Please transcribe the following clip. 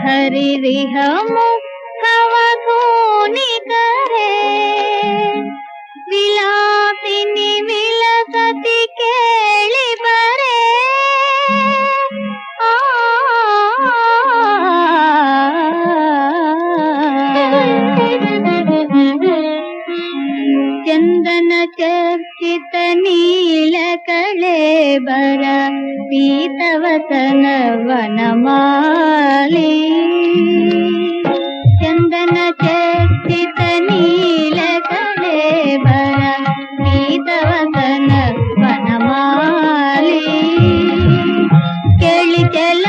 ಹರಿರಿಹ ಮುಖವ ಧೂನಿ ಕರೆ ವಿಲಾಸಿನಿ ವಿಲಸತಿ ಕೇಳಿ ಬರೆ ಚಂದನ ಚರ್ಚಿತ ನೀಲ ಕಳೇಬರ ಪೀತವಸನ ವನಮಾಲಿ